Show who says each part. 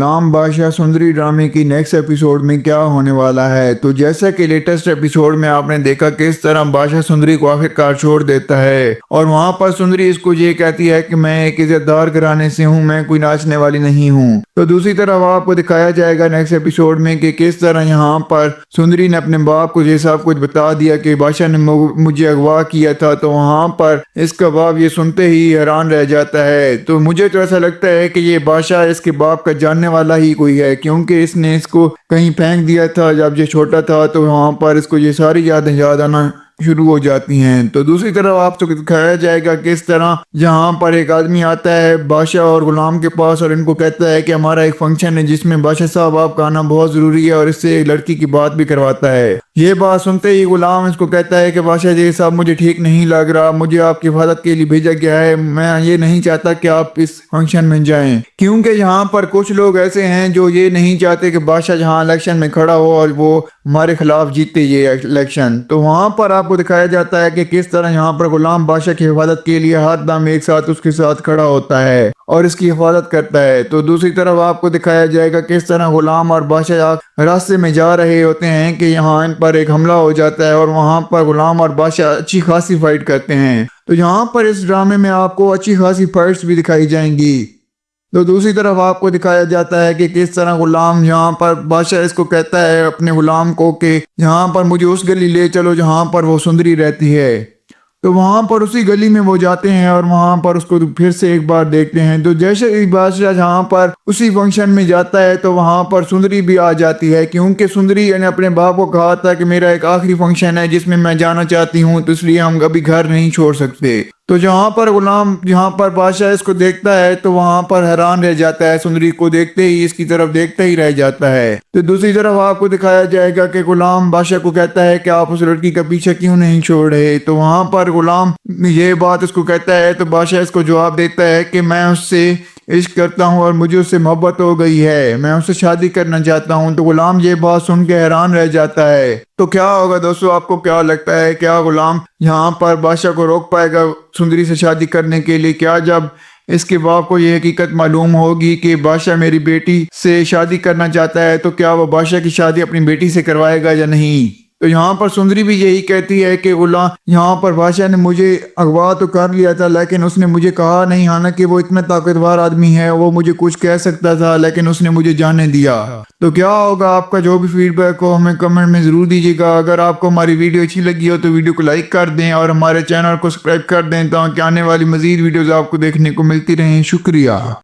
Speaker 1: गुलाम बादशाह सुंदरी ड्रामे की नेक्स्ट एपिसोड में क्या होने वाला है। तो जैसा कि लेटेस्ट एपिसोड में आपने देखा किस तरह बादशाह सुंदरी को आखिरकार छोड़ देता है और वहां पर सुंदरी इसको ये कहती है कि मैं एक इज्जतदार घराने से हूं, मैं कोई नाचने वाली नहीं हूं। तो दूसरी तरफ आपको दिखाया जाएगा नेक्स्ट एपिसोड में कि किस तरह यहाँ पर सुंदरी ने अपने बाप को ये सब कुछ बता दिया कि बादशाह ने मुझे अगवा किया था। तो वहां पर इसका बाप ये सुनते ही हैरान रह जाता है। तो मुझे तो ऐसा लगता है कि ये बादशाह इसके बाप का जानने वाला ही कोई है, क्योंकि इसने इसको कहीं फेंक दिया था जब ये छोटा था। तो वहां पर इसको ये सारी यादें याद आना शुरू हो जाती हैं। तो दूसरी तरफ आपको दिखाया जाएगा किस तरह जहां पर एक आदमी आता है बादशाह और गुलाम के पास और इनको कहता है कि हमारा एक फंक्शन है जिसमें बादशाह साहब आपका आना बहुत जरूरी है और इससे एक लड़की की बात भी करवाता है। ये बात सुनते ही गुलाम इसको कहता है कि बादशाह जी साहब मुझे ठीक नहीं लग रहा, मुझे आपकी हिफाजत के लिए भेजा गया है, मैं ये नहीं चाहता कि आप इस फंक्शन में जाएं, क्योंकि यहाँ पर कुछ लोग ऐसे हैं जो ये नहीं चाहते कि बादशाह जहाँ इलेक्शन में खड़ा हो और वो हमारे खिलाफ जीते ये इलेक्शन। तो वहां पर आपको दिखाया जाता है कि किस तरह यहाँ पर गुलाम बादशाह की हिफाजत के लिए हर दम एक साथ उसके साथ खड़ा होता है और इसकी हिफाजत करता है। तो दूसरी तरफ आपको दिखाया जाएगा किस तरह गुलाम और बादशाह रास्ते में जा रहे होते हैं कि यहाँ इन पर एक हमला हो जाता है और वहां पर गुलाम और बादशाह अच्छी खासी फाइट करते हैं। तो यहाँ पर इस ड्रामे में आपको अच्छी खासी फाइट्स भी दिखाई जाएंगी। तो दूसरी तरफ आपको दिखाया जाता है कि किस तरह गुलाम यहाँ पर बादशाह इसको कहता है अपने गुलाम को कि यहाँ पर मुझे उस गली ले चलो जहाँ पर वो सुंदरी रहती है। तो वहां पर उसी गली में वो जाते हैं और वहां पर उसको फिर से एक बार देखते हैं। तो जैसे ही बादशाह जहाँ पर उसी फंक्शन में जाता है तो वहां पर सुंदरी भी आ जाती है, क्योंकि सुंदरी ने अपने बाप को कहा था कि मेरा एक आखिरी फंक्शन है जिसमें मैं जाना चाहती हूँ, तो इसलिए हम कभी घर नहीं छोड़ सकते। तो जहाँ पर गुलाम जहाँ पर बादशाह इसको देखता है तो वहां पर हैरान रह जाता है, सुंदरी को देखते ही इसकी तरफ देखता ही रह जाता है। तो दूसरी तरफ आपको दिखाया जाएगा कि गुलाम बादशाह को कहता है कि आप उस लड़की का पीछा क्यों नहीं छोड़ रहे। तो वहां पर गुलाम ये बात उसको कहता है तो बादशाह इसको जवाब देता है कि मैं उससे इश्क करता हूँ और मुझे उससे मोहब्बत हो गई है, मैं उससे शादी करना चाहता हूँ। तो गुलाम ये बात सुन के हैरान रह जाता है। तो क्या होगा दोस्तों, आपको क्या लगता है, क्या गुलाम यहाँ पर बादशाह को रोक पाएगा सुंदरी से शादी करने के लिए? क्या जब इसके बाप को ये हकीकत मालूम होगी कि बादशाह मेरी बेटी से शादी करना चाहता है तो क्या वो बादशाह की शादी अपनी बेटी से करवाएगा या नहीं? तो यहाँ पर सुंदरी भी यही कहती है कि गुलाम यहाँ पर बादशाह ने मुझे अगवा तो कर लिया था लेकिन उसने मुझे कहा नहीं, हालांकि वो इतना ताकतवर आदमी है, वो मुझे कुछ कह सकता था लेकिन उसने मुझे जाने दिया। तो क्या होगा, आपका जो भी फीडबैक हो हमें कमेंट में जरूर दीजिएगा। अगर आपको हमारी वीडियो अच्छी लगी हो तो वीडियो को लाइक कर दें और हमारे चैनल को सब्सक्राइब कर दें ताकि आने वाली मजीद वीडियोज आपको देखने को मिलती रहें। शुक्रिया।